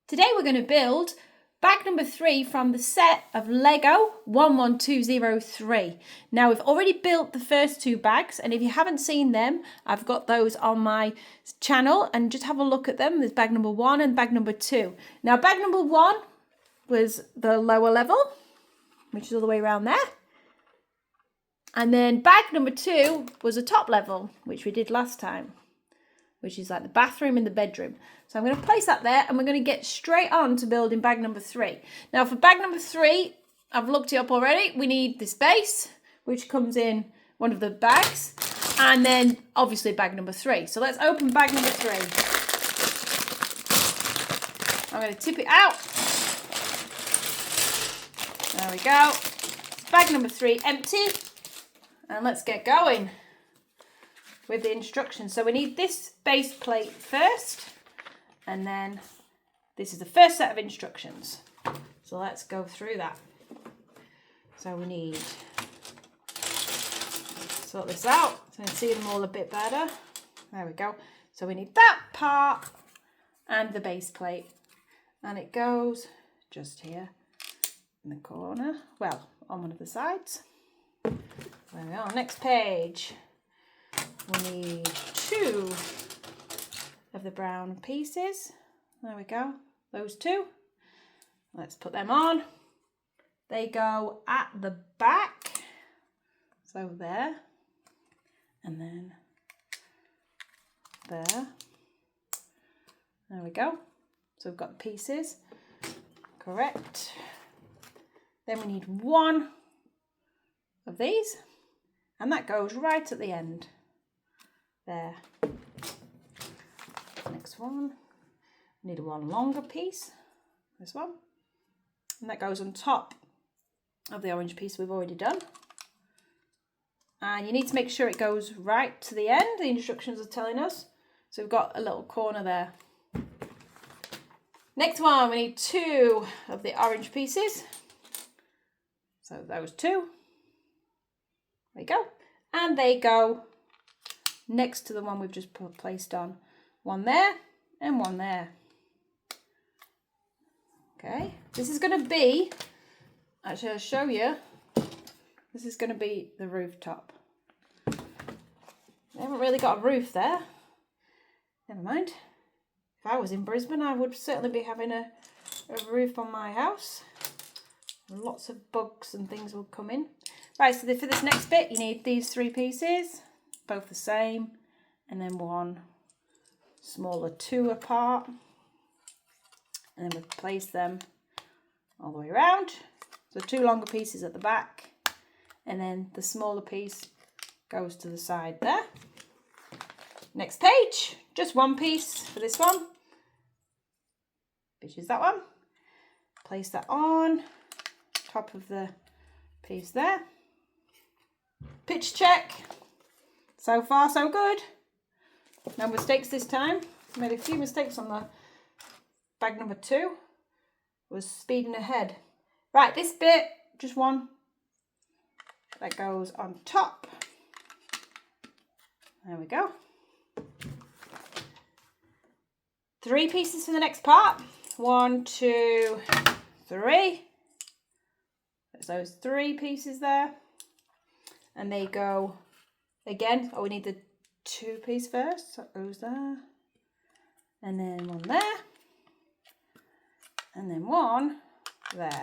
Today we're going to build bag number 3 from the set of Lego 11203. Now we've already built the first 2 bags, and if you haven't seen them, I've got those on my channel and just have a look at them. There's bag number 1 and bag number 2. Now bag number 1 was the lower level, which is all the way around there. And then bag number 2 was a top level, which we did last time, which is like the bathroom and the bedroom. So I'm going to place that there, and we're going to get straight on to building bag number 3. Now for bag number 3, I've looked it up already. We need this base, which comes in one of the bags, and then obviously bag number 3. So let's open bag number 3. I'm going to tip it out. There we go. Bag number 3 empty, and let's get going with the instructions. So we need this base plate first, and then this is the first set of instructions. So let's go through that. So we need sort this out so you can see them all a bit better. There we go. So we need that part and the base plate, and it goes just here in the corner, well, on one of the sides. There we go. Next page. We need 2 of the brown pieces. There we go. Those 2. Let's put them on. They go at the back. So there. And then there. There we go. So we've got the pieces. Correct. Then we need 1 of these. And that goes right at the end. There. Next one. We need 1 longer piece. This one. And that goes on top of the orange piece we've already done. And you need to make sure it goes right to the end. The instructions are telling us. So we've got a little corner there. Next one, we need 2 of the orange pieces. So those 2. There we go. And they go next to the one we've just placed on. 1 there and 1 there. Okay, this is going to be, actually I'll show you, this is going to be the rooftop. They haven't really got a roof there. Never mind. If I was in Brisbane, I would certainly be having a roof on my house. Lots of bugs and things will come in. Right, so for this next bit, you need these 3 pieces, both the same, and then 1 smaller 2 apart. And then we place them all the way around. So 2 longer pieces at the back, and then the smaller piece goes to the side there. Next page, just 1 piece for this one, which is that one. Place that on top of the piece there. Pitch check. So far, so good. No mistakes this time. Made a few mistakes on the bag number 2. Was speeding ahead. Right, this bit, just 1 that goes on top. There we go. 3 pieces for the next part. 1, 2, 3. There's those 3 pieces there. And they go again. Oh, we need the 2 piece first. So that goes there. And then 1 there. And then 1 there.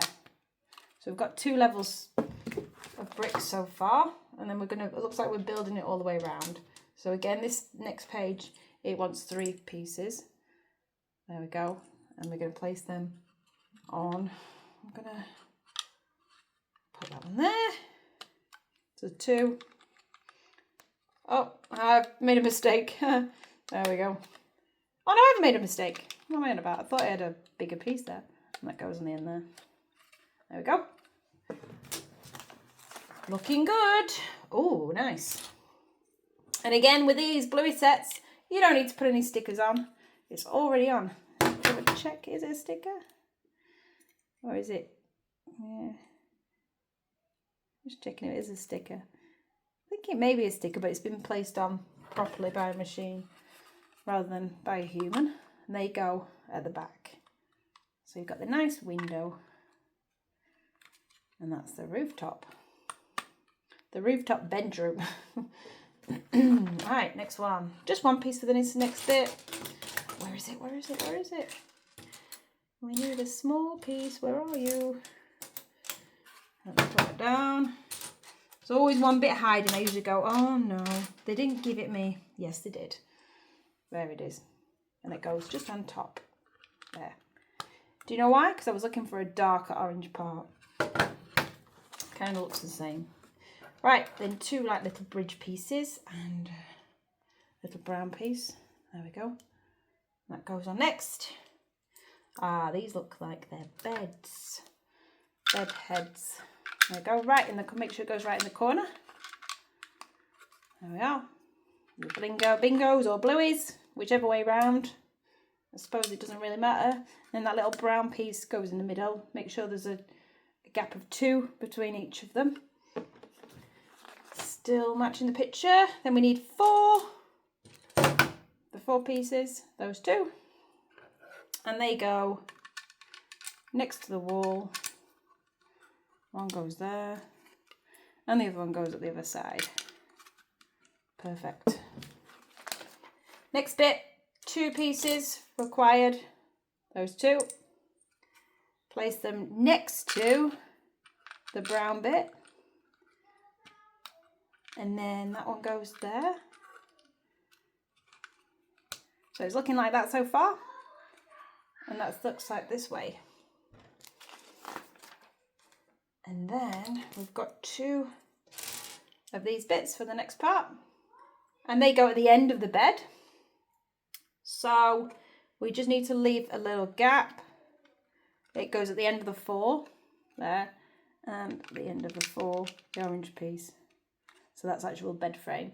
So we've got 2 levels of bricks so far. And then it looks like we're building it all the way around. So again, this next page, it wants 3 pieces. There we go. And we're going to place them on. I'm going to put that one there. So 2. Oh, I've made a mistake. There we go. Oh no, I haven't made a mistake. What am I on about? I thought I had a bigger piece there. And that goes on the end there. There we go. Looking good. Oh, nice. And again, with these Bluey sets, you don't need to put any stickers on. It's already on. Let's check, is it a sticker? Or is it? Yeah. Just checking if it is a sticker. I think it may be a sticker, but it's been placed on properly by a machine rather than by a human. And they go at the back. So you've got the nice window, and that's the rooftop. The rooftop bedroom. Right, next one. Just one piece for the next bit. Where is it? Where is it? Where is it? We need a small piece. Where are you? Let's put it down. There's always one bit hiding. I usually go, oh no, they didn't give it me. Yes, they did. There it is. And it goes just on top. There. Do you know why? Because I was looking for a darker orange part. Kind of looks the same. Right, then two like little bridge pieces and a little brown piece. There we go. That goes on next. Ah, these look like they're beds. Bed heads. There we go. Right in the, make sure it goes right in the corner. There we are. The bingos or blueies, whichever way round. I suppose it doesn't really matter. Then that little brown piece goes in the middle. Make sure there's a gap of 2 between each of them. Still matching the picture. Then we need 4. The 4 pieces, those 2. And they go next to the wall. One goes there. And the other one goes at the other side. Perfect. Next bit. 2 pieces required, those 2. Place them next to the brown bit. And then that one goes there. So it's looking like that so far. And that looks like this way. And then we've got 2 of these bits for the next part. And they go at the end of the bed. So we just need to leave a little gap. It goes at the end of the 4, there, and the end of the 4, the orange piece. So that's actual bed frame.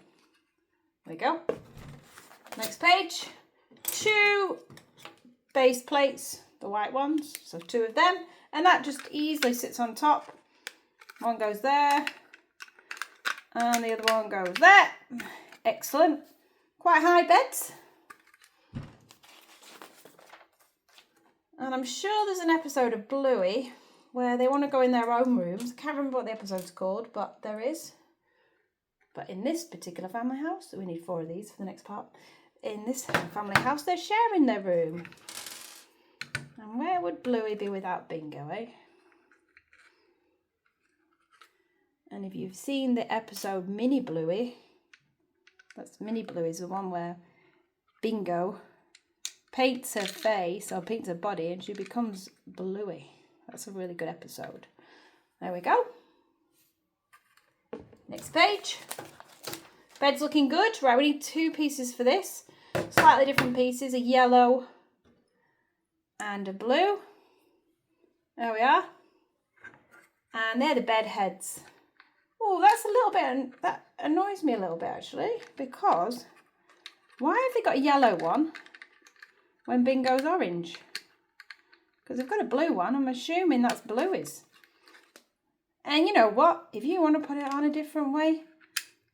There we go. Next page, 2 base plates, the white ones, so 2 of them, and that just easily sits on top. One goes there, and the other one goes there. Excellent. Quite high beds. And I'm sure there's an episode of Bluey where they want to go in their own rooms. I can't remember what the episode's called, but there is. But in this particular family house, we need 4 of these for the next part. In this family house, they're sharing their room. And where would Bluey be without Bingo, eh? And if you've seen the episode Mini Bluey, that's Mini Bluey's the one where Bingo paints her face or paints her body and she becomes Bluey. That's a really good episode. There we go. Next page. Bed's looking good. Right, we need 2 pieces for this. Slightly different pieces, a yellow and a blue. There we are. And they're the bed heads. Oh, that's a little bit, that annoys me a little bit actually, because why have they got a yellow one when Bingo's orange? Because they've got a blue one. I'm assuming that's Bluey's. And you know what? If you want to put it on a different way,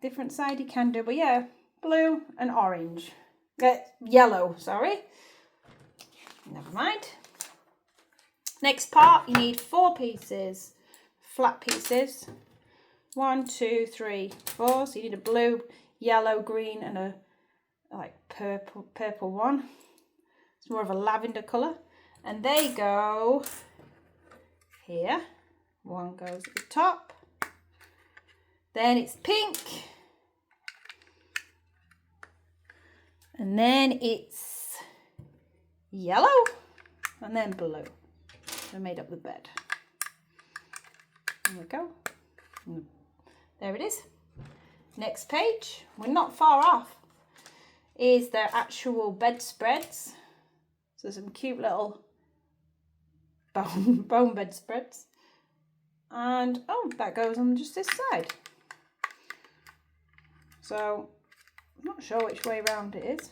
different side, you can do. But yeah, blue and orange. Yellow, sorry. Never mind. Next part, you need 4 pieces, flat pieces. 1, 2, 3, 4. So you need a blue, yellow, green, and a like purple one. It's more of a lavender colour. And they go here. One goes at the top. Then it's pink. And then it's yellow. And then blue. So made up the bed. There we go. There it is. Next page. We're not far off. Is their actual bedspreads. So some cute little bone bedspreads. And oh, that goes on just this side. So I'm not sure which way round it is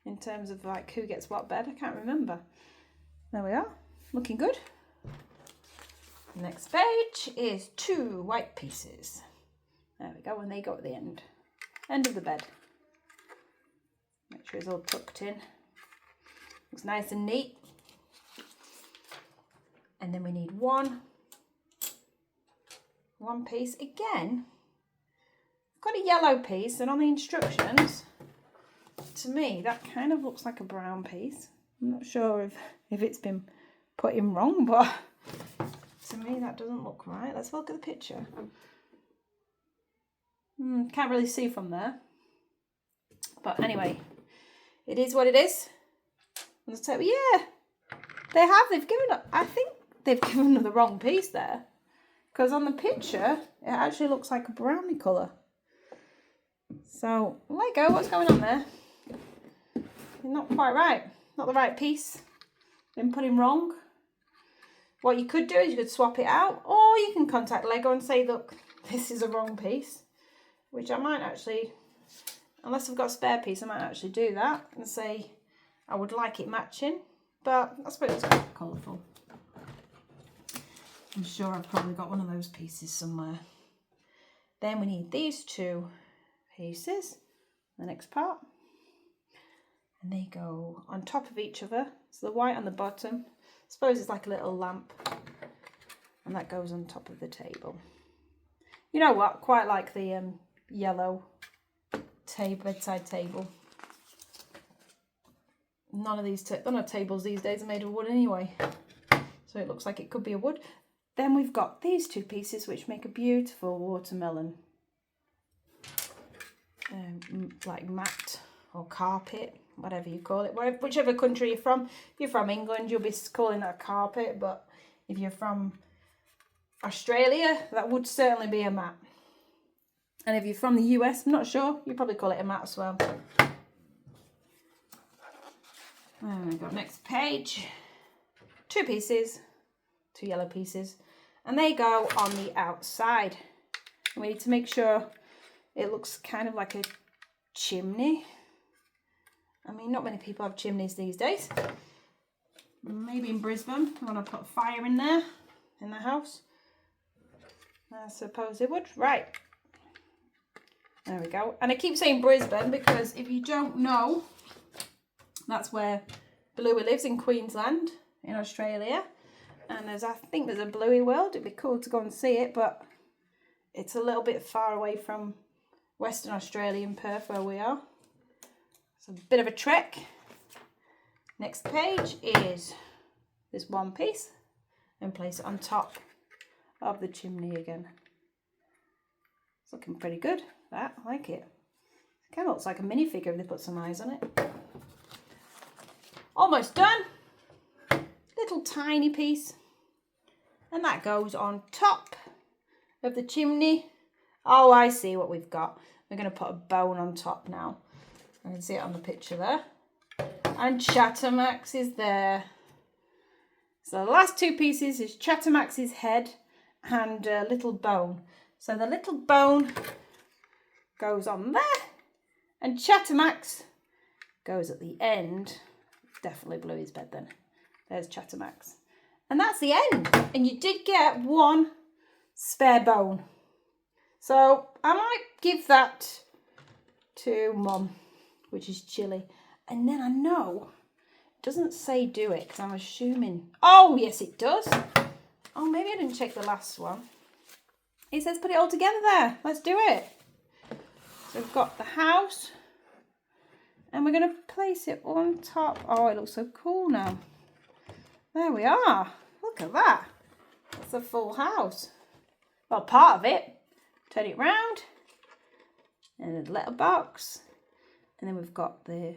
in terms of like who gets what bed. I can't remember. There we are, looking good. Next page is 2 white pieces. There we go, and they go at the end of the bed. Make sure it's all tucked in. Looks nice and neat. And then we need one piece again. I've got a yellow piece, and on the instructions, to me, that kind of looks like a brown piece. I'm not sure if it's been put in wrong, but to me that doesn't look right. Let's look at the picture. Can't really see from there. But anyway, it is what it is. On the table, yeah, they have. I think they've given them the wrong piece there. Because on the picture, it actually looks like a browny colour. So, Lego, what's going on there? You're not quite right. Not the right piece. Been put in wrong. What you could do is you could swap it out, or you can contact Lego and say, look, this is a wrong piece. Which I might actually, unless I've got a spare piece, I might actually do that and say I would like it matching. But I suppose it's quite colourful. I'm sure I've probably got one of those pieces somewhere. Then we need these two pieces, the next part. And they go on top of each other. So the white on the bottom, I suppose it's like a little lamp. And that goes on top of the table. You know what? Quite like the yellow bedside table. None of these tables these days are made of wood anyway. So it looks like it could be a wood. Then we've got these two pieces which make a beautiful watermelon. Like mat or carpet, whatever you call it. Whichever country you're from. If you're from England, you'll be calling that a carpet. But if you're from Australia, that would certainly be a mat. And if you're from the US, I'm not sure, you probably call it a mat as well. There we go, next page. Two pieces, two yellow pieces, and they go on the outside. And we need to make sure it looks kind of like a chimney. I mean, not many people have chimneys these days. Maybe in Brisbane, I want to put fire in there, in the house. I suppose it would. Right. There we go. And I keep saying Brisbane because if you don't know, that's where Bluey lives, in Queensland, in Australia. And I think there's a Bluey world. It'd be cool to go and see it, but it's a little bit far away from Western Australia in Perth where we are. It's a bit of a trek. Next page is this one piece and place it on top of the chimney again. It's looking pretty good, that. I like it. It kind of looks like a minifigure if they put some eyes on it. Almost done. Little tiny piece. And that goes on top of the chimney. Oh, I see what we've got. We're going to put a bone on top now. You can see it on the picture there. And Chattermax is there. So the last two pieces is Chattermax's head and a little bone. So the little bone goes on there, and Chattermax goes at the end. Definitely Bluey's bed then. There's Chattermax. And that's the end. And you did get one spare bone. So I might give that to Mum, which is chilly. And then I know it doesn't say do it because I'm assuming. Oh, yes, it does. Oh, maybe I didn't check the last one. It says put it all together there. Let's do it. So we've got the house. And we're going to place it on top. Oh, it looks so cool now. There we are. Look at that. That's a full house. Well, part of it. Turn it round. And a letterbox. And then we've got the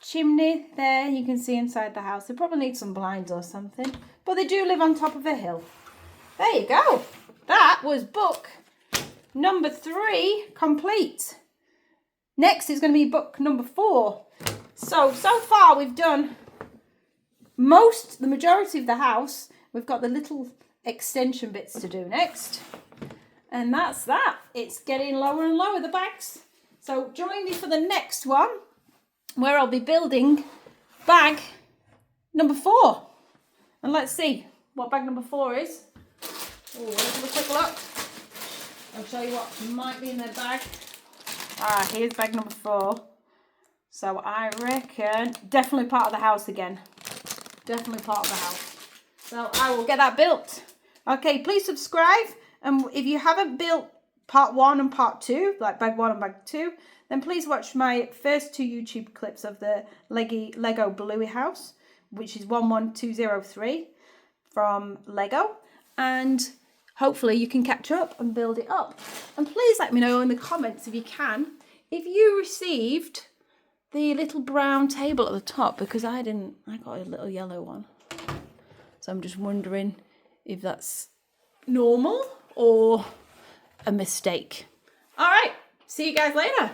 chimney there. You can see inside the house. They probably need some blinds or something. But they do live on top of a hill. There you go. That was book number 3 complete. Next is going to be book number 4. So far we've done the majority of the house. We've got the little extension bits to do next. And that's that. It's getting lower and lower, the bags. So join me for the next one, where I'll be building bag number 4. And let's see what bag number 4 is. Oh, let's have a quick look. I'll show you what might be in their bag. Here's bag number 4. So I reckon definitely part of the house again. Definitely part of the house. So I will get that built. Okay, please subscribe. And if you haven't built part 1 and part 2, like bag 1 and bag 2, then please watch my first 2 YouTube clips of the Lego Bluey house, which is 11203 from Lego. And hopefully you can catch up and build it up. And please let me know in the comments if you can, if you received the little brown table at the top, because I didn't. I got a little yellow one. So I'm just wondering if that's normal or a mistake. All right, see you guys later.